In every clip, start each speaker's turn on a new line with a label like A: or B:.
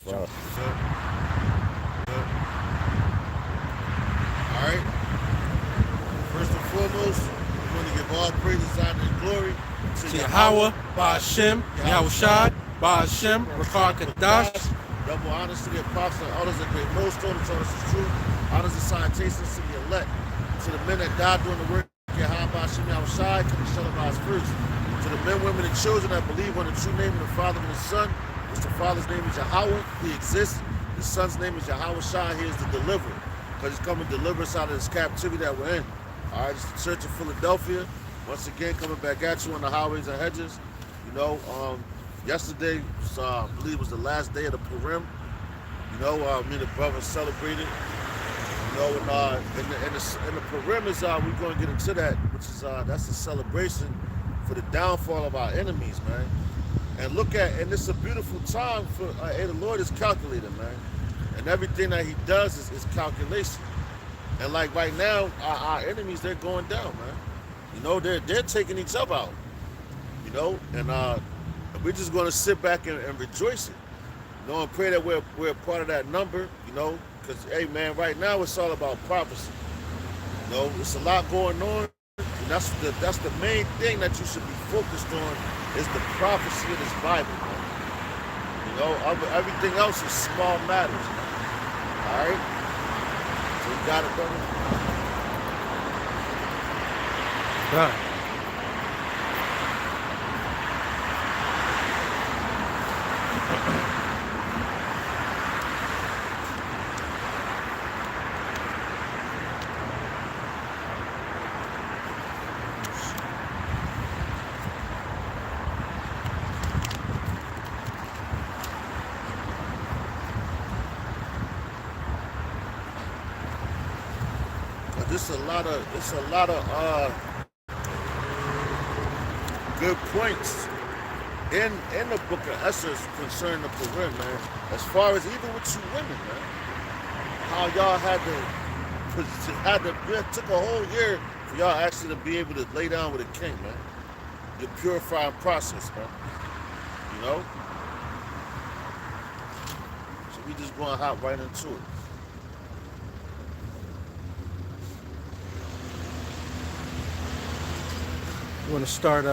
A: Good. All right. First and foremost, we want to give all praises, honor, and glory
B: to Yahweh, Ba'ashem, Yahushai, Ba'ashem, Rakar Kadash.
A: Double honors to the apostles and others that great millstone to tell us the truth. Honors and salutations to the elect, to the men that died doing the work. Yahweh, Ba'ashem, Yahushai, to the Son of God's first. To the men, women, and children that believe on the true name of the Father and the Son. Which the Father's name is Yahweh, He exists. The Son's name is Yahushai, He is the deliverer. Because He's coming to deliver us out of this captivity that we're in. All right, it's the Church of Philadelphia. Once again, coming back at you on the highways and hedges. You know, yesterday, I believe it was the last day of the Purim. You know, me and the brothers celebrated. You know, and the Purim is, we're going to get into that, which is, that's a celebration for the downfall of our enemies, man. And look at, and it's a beautiful time for, hey, the Lord is calculated, man. And everything that He does is calculation. And like right now, our enemies, they're going down, man. You know, they're taking each other out. You know, and we're just going to sit back and rejoice it. You know, and pray that we're a part of that number. You know, because hey, man, right now it's all about prophecy. You know, it's a lot going on, and that's the main thing that you should be focused on is the prophecy of this Bible, man. You know, everything else is small matters, man. All right. So you got it, brother?
B: Right.
A: It's a lot of good points in the book of Esther concerning the Purim, man. As far as even with you women, man, how y'all it took a whole year for y'all actually to be able to lay down with a king, man. The purifying process, man. You know. So we just gonna hop right into it.
B: You want to start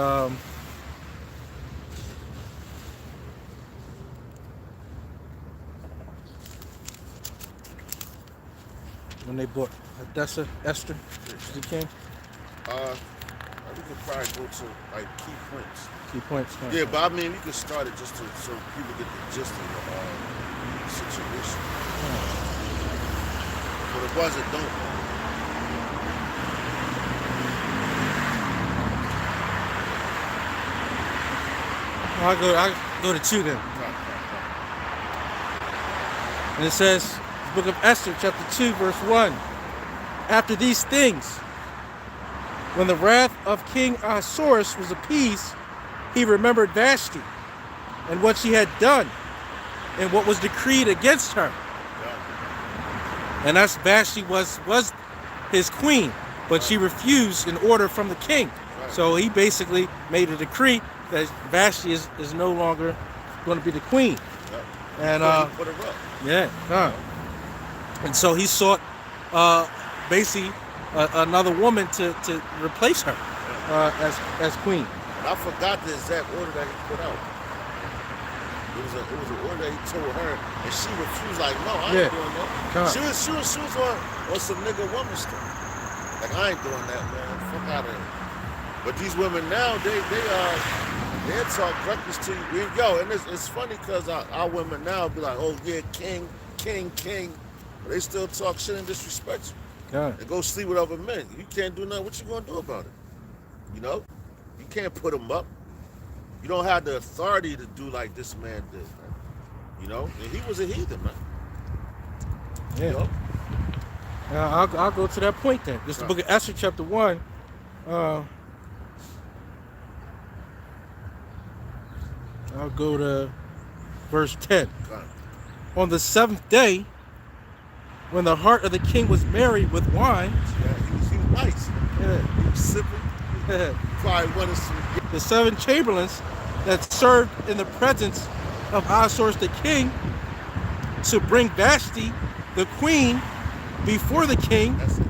B: when they bought Esther to the king?
A: We could probably go to like key points.
B: Key points.
A: Yeah, but I mean, we could start it just so people get the gist of the situation. But the ones that don't.
B: I'll go to 2 then. And it says, the book of Esther, chapter 2, verse 1. After these things, when the wrath of King Ahasuerus was appeased, he remembered Vashti and what she had done and what was decreed against her. And that's Vashti was his queen, but she refused an order from the king. So he basically made a decree that Vashti is no longer going to be the queen. And and so he sought basically another woman to replace her as queen.
A: And I forgot the exact order that he put out. It was an order that he told her, and she refused. Like, no, I ain't doing that. She was on some nigga woman stuff. Like, I ain't doing that, man. Fuck out of here. But these women now, they talk reckless to you. Yo, and it's funny because our women now be like, oh yeah, king. But they still talk shit and disrespect you. And go sleep with other men. You can't do nothing. What you gonna do about it? You know? You can't put them up. You don't have the authority to do like this man did, man. You know? And he was a heathen, man.
B: Yeah.
A: You know?
B: I'll go to that point then. This is the book of Esther, chapter 1. I'll go to verse 10. On the 7th day, when the heart of the king was merry with wine.
A: Yeah, he was nice.
B: Yeah.
A: He was sipping. Probably wanted some.
B: The 7 chamberlains that served in the presence of Ahasuerus the king to bring Vashti, the queen, before the king
A: That's it.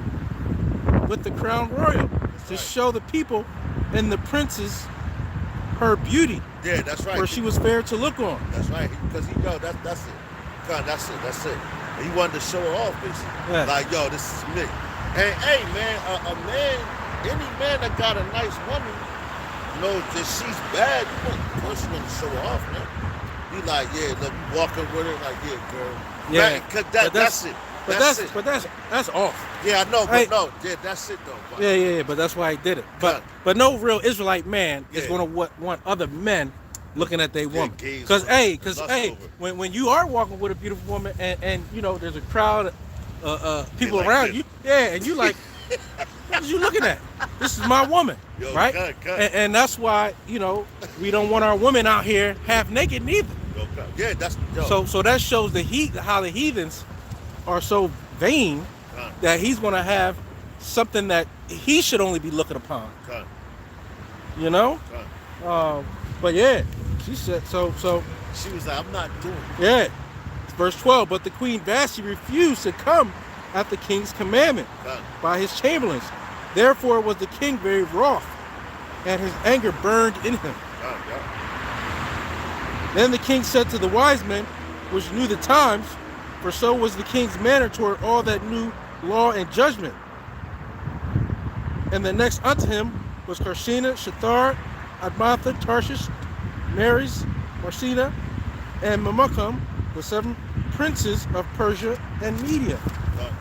B: with the crown royal, to
A: right.
B: show the people and the princes her beauty,
A: Yeah, that's right.
B: for she was fair to look on.
A: That's right. Because he know that's it. God, that's it. And he wanted to show her off, basically.
B: Yeah.
A: Like, yo, this is me. And hey, man, a man, any man that got a nice woman knows that she's bad. You want to show her off, man. You like, yeah, look, you walking with her, like, yeah, girl.
B: Yeah,
A: Man, 'cause that's it. That's it.
B: But that's off.
A: Yeah, I know, but
B: Hey.
A: no, yeah, that's it though. But
B: Yeah, but that's why he did it.
A: Cut.
B: But no real Israelite man is
A: Yeah.
B: going to want other men looking at their woman.
A: gaze
B: Because
A: over it, lust over it.
B: when you are walking with a beautiful woman and you know there's a crowd people
A: like
B: around
A: this.
B: you, and you like, what are you looking at? This is my woman,
A: Yo,
B: right?
A: cut.
B: And that's why we don't want our women out here half naked neither.
A: Yo, cut. Yeah, that's yo.
B: So that shows how the heathens are so vain
A: Cut.
B: that he's going to have something that he should only be looking upon,
A: Cut.
B: you know.
A: Cut.
B: But yeah, she said so.
A: She was like, I'm not doing it.
B: Yeah, verse 12. But the queen Vashti refused to come at the king's commandment
A: Cut.
B: by his chamberlains. Therefore was the king very wroth, and his anger burned in him.
A: Cut. Yeah.
B: Then the king said to the wise men, which knew the times, for so was the king's manner toward all that knew law and judgment. And the next unto him was Karshena, Shethar, Admatha, Tarshish, Meres, Marsina, and Memucan, the 7 princes of Persia and Media,
A: Cut.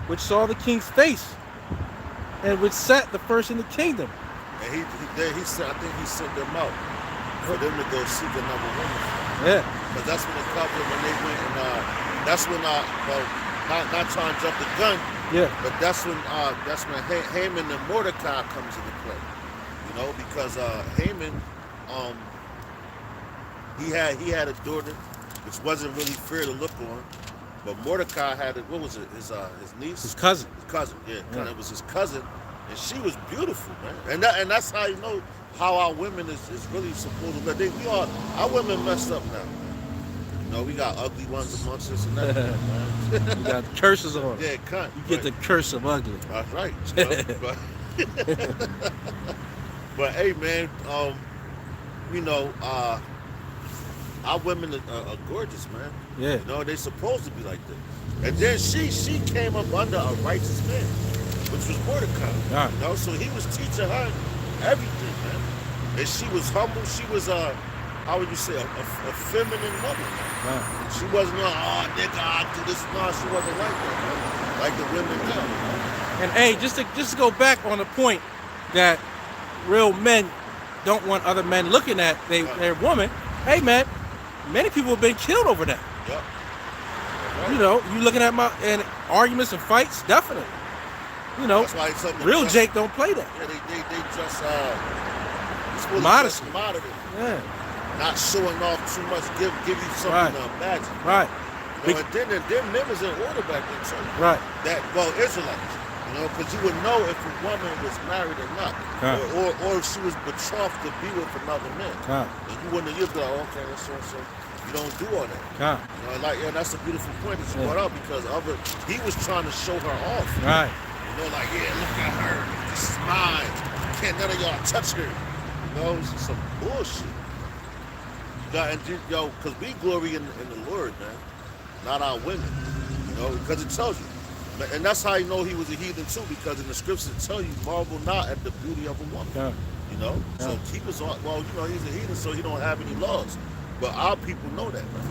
B: which saw the king's face, and which sat the first in the kingdom.
A: And he said, I think he sent them out for them to go seek another woman.
B: Yeah,
A: Because that's when when they went and that's when well, not trying to jump the gun,
B: yeah,
A: but that's when Haman and Mordecai comes into play. You know, because Haman, he had a daughter, which wasn't really fair to look on, but Mordecai had it. What was it? His niece,
B: his cousin.
A: his cousin. Yeah,
B: Yeah.
A: it was his cousin, and she was beautiful, man. And that's how you know how our women is really supposed to live. Our women messed up now. You know, we got ugly ones amongst us and everything, man.
B: You got curses on.
A: Yeah, cunt.
B: You get the curse of ugly.
A: That's right. You know, but hey, man, our women are gorgeous, man.
B: Yeah.
A: You know, they supposed to be like that. And then she came up under a righteous man, which was Mordecai.
B: Right.
A: You know, so he was teaching her everything, man. And she was humble. She was how would you say, a feminine woman.
B: Right.
A: She wasn't nigga, I do this. No, she wasn't like that, man. Like the women now.
B: And hey, just to go back on the point that real men don't want other men looking at their woman. Hey man, many people have been killed over that.
A: Yep.
B: You know, you looking at and arguments and fights, definitely. You know,
A: That's why it's something
B: real
A: just-
B: Jake don't play that.
A: Yeah, they just it's supposed to
B: Modesty.
A: just moderate.
B: Yeah,
A: Not showing off too much, give you something
B: Right.
A: to imagine.
B: right,
A: You know, and then them was in order back then too.
B: right.
A: That Israelites. You know, because you would know if a woman was married or not,
B: Right.
A: or if she was betrothed to be with another man.
B: Right.
A: And you wouldn't. You'd be like, okay, so you don't do all that.
B: Right.
A: You know, like that's a beautiful point that you
B: Yeah.
A: brought up because he was trying to show her off.
B: Right.
A: You know, like, yeah, look at her. This is mine. Can't none of y'all touch her. You know, it's just some bullshit. Because we glory in the Lord, man, not our women. You know, because it tells you. And that's how you know he was a heathen too, because in the scriptures it tell you, marvel not at the beauty of a woman.
B: Yeah.
A: You know?
B: Yeah.
A: So he was, he's a heathen, so he don't have any laws. But our people know that, man.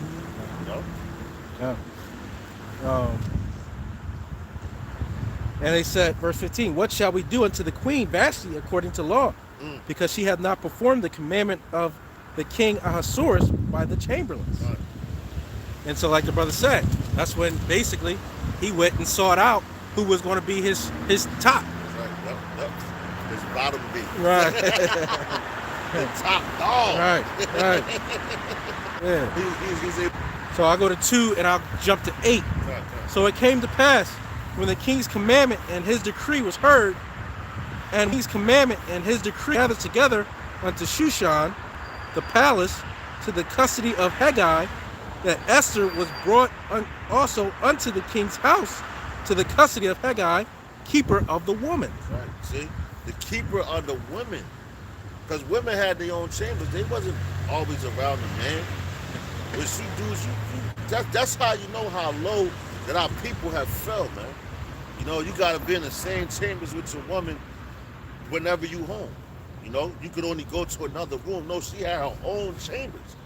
A: You know?
B: Yeah. And they said, verse 15, what shall we do unto the queen Vashti according to law? Because she hath not performed the commandment of the king Ahasuerus by the chamberlains.
A: Right.
B: And so like the brother said, that's when basically he went and sought out who was going to be his top.
A: Right. Yep. His bottom B.
B: Right.
A: The top dog.
B: Right. Yeah.
A: He's able.
B: So I'll go to 2 and I'll jump to 8.
A: Right.
B: So it came to pass when the king's commandment and his decree was heard, and his commandment and his decree gathered together unto Shushan, the palace, to the custody of Haggai, that Esther was brought also unto the king's house to the custody of Haggai, keeper of the woman.
A: Right. See, the keeper of the women, because women had their own chambers. They wasn't always around the man. What she do is that's how you know how low that our people have fell, man. You know, you gotta be in the same chambers with your woman whenever you home. You know, you could only go to another room. No, she had her own chambers.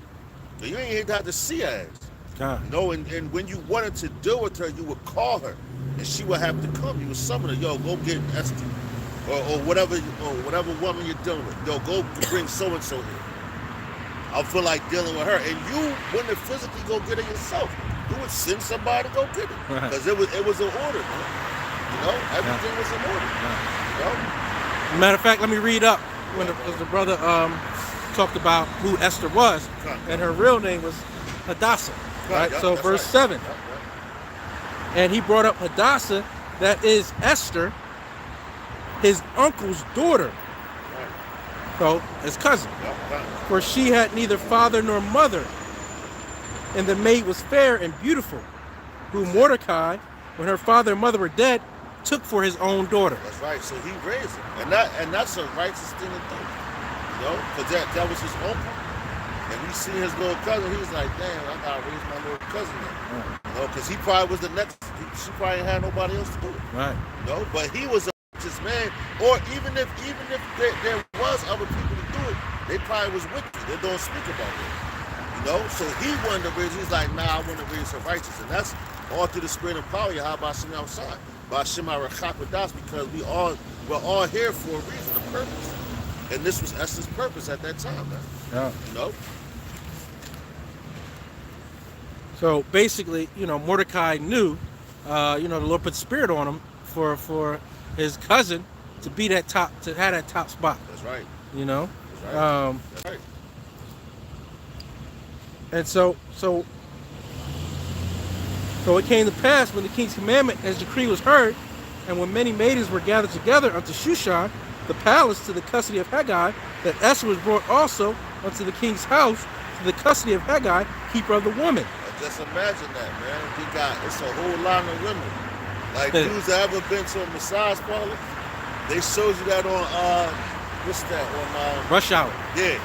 A: So you ain't even have to see her ass.
B: God.
A: You know, and when you wanted to deal with her, you would call her, and she would have to come. You would summon her. Yo, go get Esther, or whatever woman you're dealing with. Yo, go bring so and so here. I feel like dealing with her, and you wouldn't physically go get her yourself. You would send somebody to go get it, because it was an order, man. You know, everything was an order. You know?
B: Matter of fact, let me read up when the brother talked about who Esther was, and her real name was Hadassah. Right? So verse 7. And he brought up Hadassah, that is Esther, his uncle's daughter. So his cousin. For she had neither father nor mother. And the maid was fair and beautiful, who Mordecai, when her father and mother were dead, took for his own daughter.
A: That's right. So he raised her. And that's a righteous thing to do. You know? Because that was his uncle. And we see his little cousin, he was like, damn, I gotta raise my little cousin now. You know, because he probably was the next, she probably had nobody else to do it.
B: Right.
A: You know, but he was a righteous man. Or even if there was other people to do it, they probably was wicked. They don't speak about it. You know, so he wanted to raise, he's like, nah, I want to raise her righteous. And that's all through the spirit and power, Yahweh Shem outside. By Shema Rechakadas, because we're all here for a reason, a purpose. And this was Esther's purpose at that time, man.
B: Yeah.
A: You know?
B: So basically, you know, Mordecai knew, the Lord put spirit on him for his cousin to be to have that top spot.
A: That's right.
B: You know?
A: That's right. That's right.
B: And so it came to pass when the king's commandment as decree was heard, and when many maidens were gathered together unto Shushan, the palace, to the custody of Haggai, that Esther was brought also unto the king's house, to the custody of Haggai, keeper of the woman.
A: Just imagine that, man. It's a whole line of women. Like, dudes that ever been to a massage parlor, they showed you that on, what's that, on...
B: Rush Hour.
A: Yeah.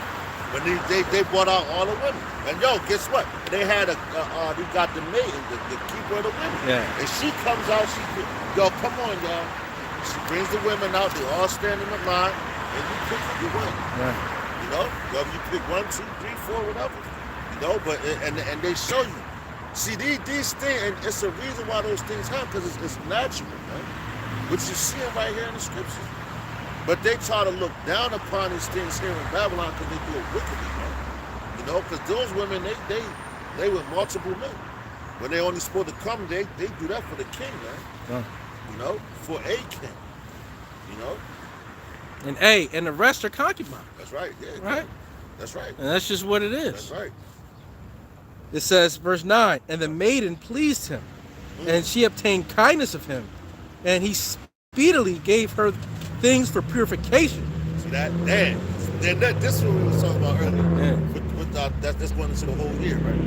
A: When they brought out all the women. And yo, guess what? They had they got the maid, the keeper of the women.
B: Yeah.
A: And she comes out, come on, y'all. She brings the women out, they all stand in the line, and you pick who you want.
B: Right.
A: You know? Whether you pick 1, 2, 3, 4, whatever. You know, but, and they show you. See, these things, and it's a reason why those things happen, because it's natural, man. Which you see it right here in the scriptures. But they try to look down upon these things here in Babylon because they do it wickedly, man. You know, because those women, they with multiple men. When they only supposed to come, they do that for the king, man.
B: Yeah.
A: You know, for a king. You know?
B: And the rest are concubines.
A: That's right, yeah.
B: Right?
A: That's right.
B: And that's just what it is.
A: That's right.
B: It says, verse 9, and the maiden pleased him, and she obtained kindness of him, and he speedily gave her things for purification.
A: See that? Damn. This is what we was talking about earlier.
B: Yeah.
A: That's going into the whole year, right?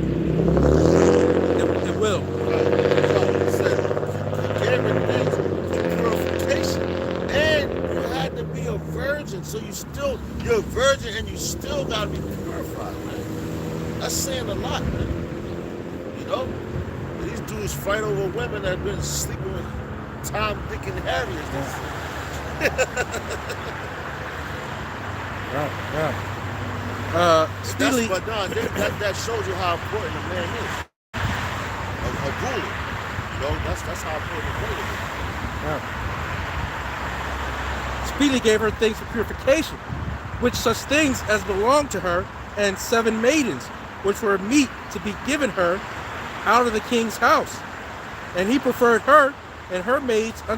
B: It will.
A: So he said, he gave her things for purification. And you had to be a virgin. So you're a virgin and you still got to be purified, man. That's saying a lot, man. You know? These dudes fight over women that have been sleeping with Tom, Dick, and Harry.
B: Right. Speedily.
A: But no, that shows you how important a man is. A ruler. You know, that's how important a ruler is.
B: Yeah. Speedily gave her things for purification, which such things as belonged to her, and 7 maidens, which were meet to be given her out of the king's house. And he preferred her and her maids unto